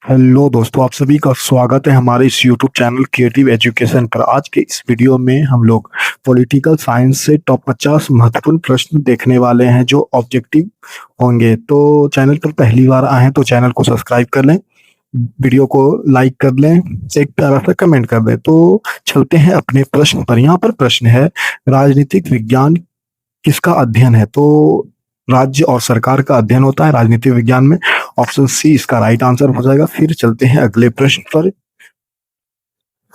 Hello दोस्तों, आप सभी का स्वागत है हमारे इस यूट्यूब चैनल क्रिएटिव एजुकेशन पर। आज के इस वीडियो में हम लोग पॉलिटिकल साइंस से टॉप 50 महत्वपूर्ण प्रश्न देखने वाले हैं जो ऑब्जेक्टिव होंगे। तो चैनल पर पहली बार आए हैं तो चैनल को सब्सक्राइब कर लें, वीडियो को लाइक कर लें, एक प्यारा सा कमेंट कर दें। तो चलते हैं अपने प्रश्न पर। यहाँ पर प्रश्न है, राजनीतिक विज्ञान किसका अध्ययन है? तो राज्य और सरकार का अध्ययन होता है राजनीतिक विज्ञान में। ऑप्शन सी इसका राइट आंसर हो जाएगा। फिर चलते हैं अगले प्रश्न पर।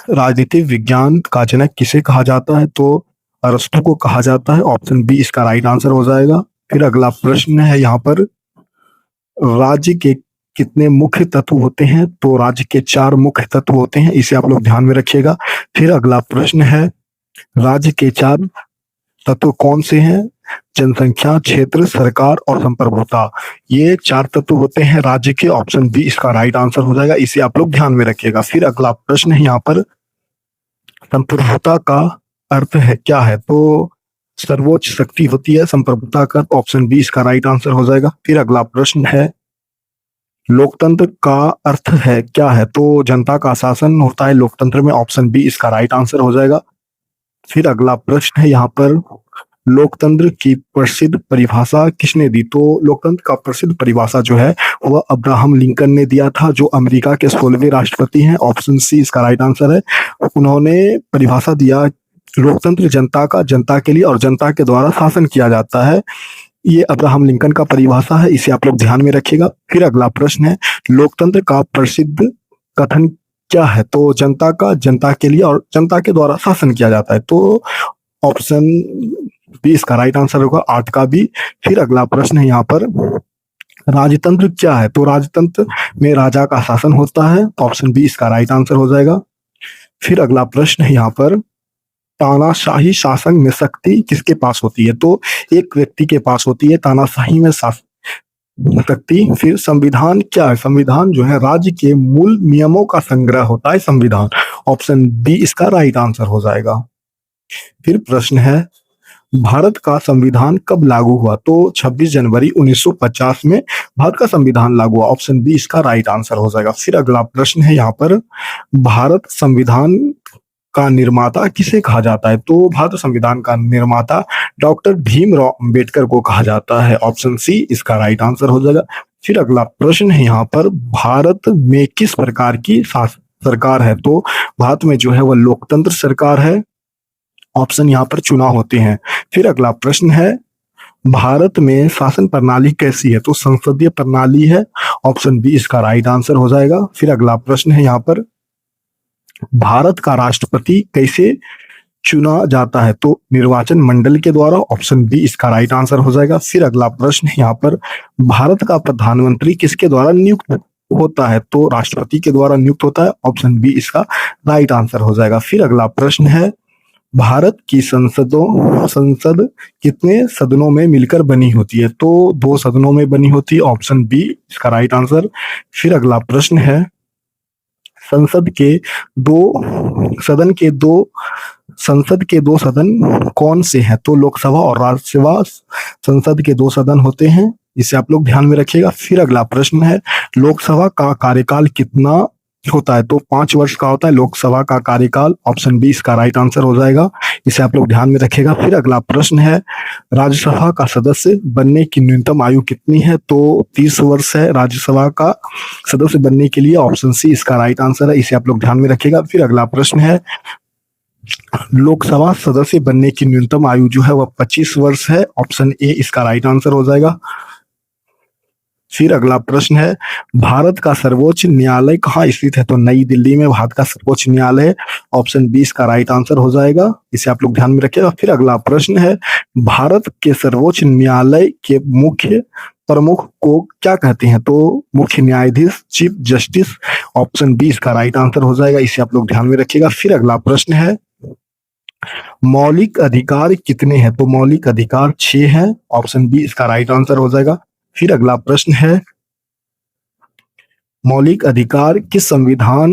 राजनीतिक विज्ञान का जनक किसे कहा जाता है? तो अरस्तु को कहा जाता है। ऑप्शन बी इसका राइट आंसर हो जाएगा। फिर अगला प्रश्न है यहाँ पर, राज्य के कितने मुख्य तत्व होते हैं? तो राज्य के 4 मुख्य तत्व होते हैं, इसे आप लोग ध्यान में रखिएगा। फिर अगला प्रश्न है, राज्य के 4 तत्व कौन से हैं? जनसंख्या, क्षेत्र, सरकार और संप्रभुता। ये 4 तत्व होते हैं राज्य के। ऑप्शन बी इसका राइट आंसर हो जाएगा, इसे आप लोग ध्यान में रखिएगा। फिर अगला प्रश्न है यहाँ पर, संप्रभुता का अर्थ है क्या है? तो सर्वोच्च शक्ति होती है संप्रभुता का। ऑप्शन बी इसका राइट आंसर हो जाएगा। फिर अगला प्रश्न है, लोकतंत्र का अर्थ है क्या है? तो जनता का शासन होता है लोकतंत्र में। ऑप्शन बी इसका राइट आंसर हो जाएगा। फिर अगला प्रश्न है यहाँ पर, लोकतंत्र की प्रसिद्ध परिभाषा किसने दी? तो लोकतंत्र का प्रसिद्ध परिभाषा जो है वह अब्राहम लिंकन ने दिया था, जो अमेरिका के 16वें राष्ट्रपति हैं। ऑप्शन सी इसका राइट आंसर है। उन्होंने परिभाषा दिया, लोकतंत्र जनता का, जनता के लिए और जनता के द्वारा शासन किया जाता है। ये अब्राहम लिंकन का परिभाषा है, इसे आप लोग ध्यान में रखिएगा। फिर अगला प्रश्न है, लोकतंत्र का प्रसिद्ध कथन क्या है? तो जनता का, जनता के लिए और जनता के द्वारा शासन किया जाता है। तो ऑप्शन बी इसका राइट आंसर होगा, 8 का बी। फिर अगला प्रश्न है यहाँ पर, राजतंत्र क्या है? तो राजतंत्र में राजा का शासन होता है। ऑप्शन बी इसका राइट आंसर हो जाएगा। फिर अगला प्रश्न है यहाँ पर, तानाशाही शासन में शक्ति किसके पास होती है? तो एक व्यक्ति के पास होती है तानाशाही में शक्ति। फिर संविधान क्या है? संविधान जो है राज्य के मूल नियमों का संग्रह होता है संविधान। ऑप्शन बी इसका राइट आंसर हो जाएगा। फिर प्रश्न है, भारत का संविधान कब लागू हुआ? तो 26 जनवरी 1950 में भारत का संविधान लागू हुआ। ऑप्शन बी इसका राइट आंसर हो जाएगा। फिर अगला प्रश्न है यहाँ पर, भारत संविधान का निर्माता किसे कहा जाता है? तो भारत संविधान का निर्माता डॉक्टर भीमराव अंबेडकर को कहा जाता है। ऑप्शन सी इसका राइट आंसर हो जाएगा। फिर अगला प्रश्न है यहाँ पर, भारत में किस प्रकार की सरकार है? तो भारत में जो है वह लोकतंत्र सरकार है। ऑप्शन यहाँ पर चुनाव होते हैं। फिर अगला प्रश्न है, भारत में शासन प्रणाली कैसी है? तो संसदीय प्रणाली है। ऑप्शन बी इसका राइट आंसर हो जाएगा। फिर अगला प्रश्न है यहाँ पर, भारत का राष्ट्रपति कैसे चुना जाता है? तो निर्वाचन मंडल के द्वारा। ऑप्शन बी इसका राइट आंसर हो जाएगा। फिर अगला प्रश्न है यहाँ पर, भारत का प्रधानमंत्री किसके द्वारा नियुक्त होता है? तो राष्ट्रपति के द्वारा नियुक्त होता है। ऑप्शन बी इसका राइट आंसर हो जाएगा। फिर अगला प्रश्न है, भारत की संसद कितने सदनों में मिलकर बनी होती है? तो 2 सदनों में बनी होती है। ऑप्शन बी इसका राइट आंसर। फिर अगला प्रश्न है, संसद के दो सदन कौन से हैं? तो लोकसभा और राज्यसभा संसद के 2 सदन होते हैं, इसे आप लोग ध्यान में रखिएगा। फिर अगला प्रश्न है, लोकसभा का कार्यकाल कितना होता है? तो 5 वर्ष का होता है लोकसभा का कार्यकाल। ऑप्शन बी इसका राइट आंसर हो जाएगा, इसे आप लोग ध्यान में रखिएगा। फिर अगला प्रश्न है, राज्यसभा का सदस्य बनने की न्यूनतम आयु कितनी है? तो 30 वर्ष है राज्यसभा का सदस्य बनने के लिए। ऑप्शन सी इसका राइट आंसर है, इसे आप लोग ध्यान में रखिएगा। फिर अगला प्रश्न है, लोकसभा सदस्य बनने की न्यूनतम आयु जो है वह 25 वर्ष है। ऑप्शन ए इसका राइट आंसर हो जाएगा। फिर अगला प्रश्न है, भारत का सर्वोच्च न्यायालय कहाँ स्थित है? तो नई दिल्ली में भारत का सर्वोच्च न्यायालय है। ऑप्शन बी इसका राइट आंसर हो जाएगा, इसे आप लोग ध्यान में रखिएगा। फिर अगला प्रश्न है, भारत के सर्वोच्च न्यायालय के मुख्य प्रमुख को क्या कहते हैं? तो मुख्य न्यायाधीश, चीफ जस्टिस। ऑप्शन बी इसका राइट आंसर हो जाएगा, इसे आप लोग ध्यान में रखिएगा। फिर अगला प्रश्न है, मौलिक अधिकार कितने हैं? तो मौलिक अधिकार 6 हैं। ऑप्शन बी इसका राइट आंसर हो जाएगा। फिर अगला प्रश्न है, मौलिक अधिकार किस संविधान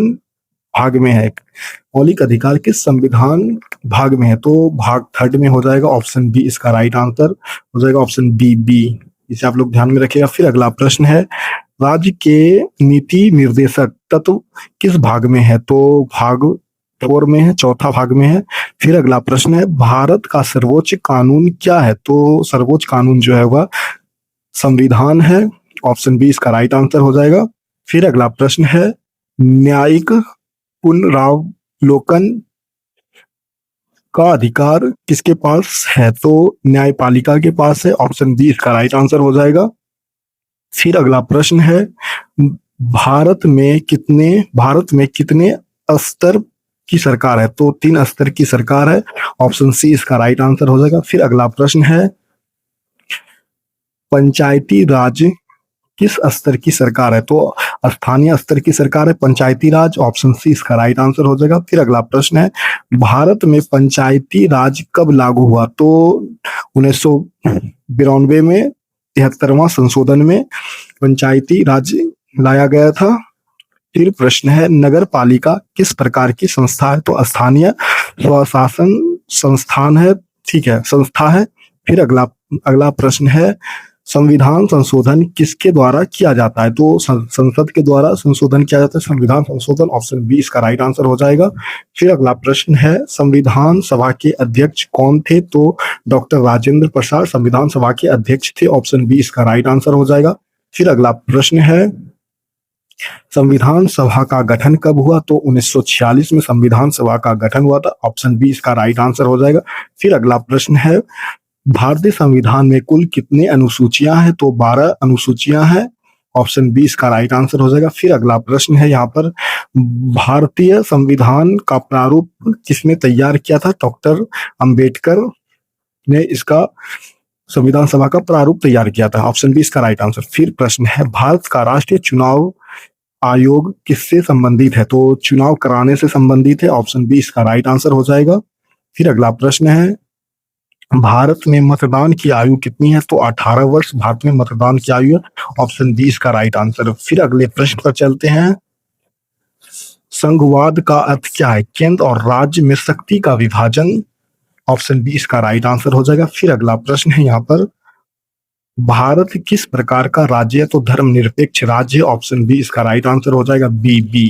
भाग में है? मौलिक अधिकार किस संविधान भाग में है? तो भाग 3 में हो जाएगा। ऑप्शन बी इसका राइट आंसर हो जाएगा। ऑप्शन बी, इसे आप लोग ध्यान में रखिएगा। फिर अगला प्रश्न है, राज्य के नीति निर्देशक तत्व किस भाग में है? तो भाग 4 में है, चौथा भाग में है। फिर अगला प्रश्न है, भारत का सर्वोच्च कानून क्या है? तो सर्वोच्च कानून जो है वह संविधान है। ऑप्शन बी इसका राइट आंसर हो जाएगा। फिर अगला प्रश्न है, न्यायिक पुनरावलोकन का अधिकार किसके पास है? तो न्यायपालिका के पास है। ऑप्शन बी इसका राइट आंसर हो जाएगा। फिर अगला प्रश्न है, भारत में कितने स्तर की सरकार है? तो 3 स्तर की सरकार है। ऑप्शन सी इसका राइट आंसर हो जाएगा। फिर अगला प्रश्न है, पंचायती राज किस स्तर की सरकार है? तो स्थानीय स्तर की सरकार है पंचायती राज। ऑप्शन सी इसका राइट आंसर हो जाएगा। फिर अगला प्रश्न है, भारत में पंचायती राज कब लागू हुआ? तो 1992 में 73वां संशोधन में पंचायती राज लाया गया था। फिर प्रश्न है, नगर पालिका किस प्रकार की संस्था है? तो स्थानीय स्वशासन संस्थान है, ठीक है, संस्था है। फिर अगला प्रश्न है, संविधान संशोधन किसके द्वारा किया जाता है? तो संसद के द्वारा संशोधन किया जाता है, संविधान संशोधन। ऑप्शन बी इसका राइट आंसर हो जाएगा। फिर अगला प्रश्न है, संविधान सभा के अध्यक्ष कौन थे? तो डॉक्टर राजेंद्र प्रसाद संविधान सभा के अध्यक्ष थे। ऑप्शन बी इसका राइट आंसर हो जाएगा। फिर अगला प्रश्न है, संविधान सभा का गठन कब हुआ? तो 1946 में संविधान सभा का गठन हुआ था। ऑप्शन बी इसका राइट आंसर हो जाएगा। फिर अगला प्रश्न है, भारतीय संविधान में कुल कितने अनुसूचियां हैं? तो 12 अनुसूचियां हैं। ऑप्शन बी इसका राइट आंसर हो जाएगा। फिर अगला प्रश्न है, यहाँ पर भारतीय संविधान का प्रारूप किसने तैयार किया था? डॉक्टर अंबेडकर ने इसका संविधान सभा का प्रारूप तैयार किया था। ऑप्शन बी इसका राइट आंसर। फिर प्रश्न है, भारत का राष्ट्रीय चुनाव आयोग किससे संबंधित है? तो चुनाव कराने से संबंधित है। ऑप्शन बी इसका राइट आंसर हो जाएगा। फिर अगला प्रश्न है, भारत में मतदान की आयु कितनी है? तो 18 वर्ष भारत में मतदान की आयु है। ऑप्शन बी इसका राइट आंसर। फिर अगले प्रश्न पर चलते हैं, संघवाद का अर्थ क्या है? केंद्र और राज्य में शक्ति का विभाजन। ऑप्शन बी इसका राइट आंसर हो जाएगा। फिर अगला प्रश्न है, यहाँ पर भारत किस प्रकार का राज्य है? तो धर्मनिरपेक्ष राज्य। ऑप्शन बी इसका राइट आंसर हो जाएगा। B B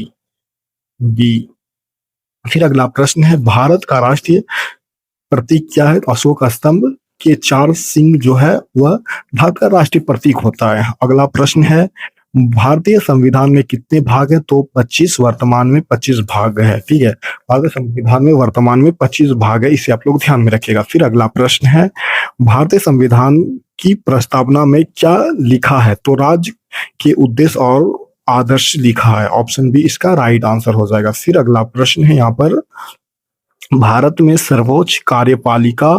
B. फिर अगला प्रश्न है, भारत का राष्ट्रीय प्रतीक क्या है? अशोक स्तंभ के 4 सिंह जो है वह भारत का राष्ट्रीय प्रतीक होता है। अगला प्रश्न है, भारतीय संविधान में कितने भाग है? तो 25, वर्तमान में 25 भाग है, ठीक है। भारतीय संविधान में वर्तमान में 25 भाग है, इसे आप लोग ध्यान में रखिएगा। फिर अगला प्रश्न है, भारतीय संविधान की प्रस्तावना में क्या लिखा है? तो राज्य के उद्देश्य और आदर्श लिखा है। ऑप्शन बी इसका राइट आंसर हो जाएगा। फिर अगला प्रश्न है, यहाँ पर भारत में सर्वोच्च कार्यपालिका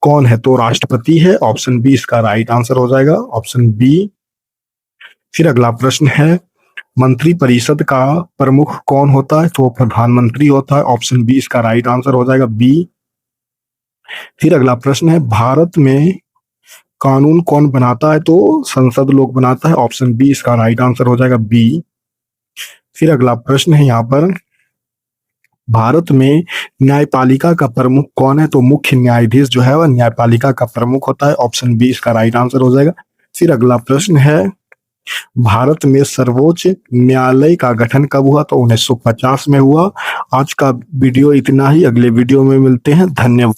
कौन है? तो राष्ट्रपति है। ऑप्शन बी इसका राइट आंसर हो जाएगा। Option B. फिर अगला प्रश्न है, मंत्री परिषद का प्रमुख कौन होता है? तो प्रधानमंत्री होता है। ऑप्शन बी इसका राइट आंसर हो जाएगा। बी। फिर अगला प्रश्न है, भारत में कानून कौन बनाता है? तो संसद लोग बनाता है। ऑप्शन बी इसका राइट आंसर हो जाएगा। बी। फिर अगला प्रश्न है, यहाँ पर भारत में न्यायपालिका का प्रमुख कौन है? तो मुख्य न्यायाधीश जो है वह न्यायपालिका का प्रमुख होता है। ऑप्शन बी इसका राइट आंसर हो जाएगा। फिर अगला प्रश्न है, भारत में सर्वोच्च न्यायालय का गठन कब हुआ? तो 1950 में हुआ। आज का वीडियो इतना ही, अगले वीडियो में मिलते हैं। धन्यवाद।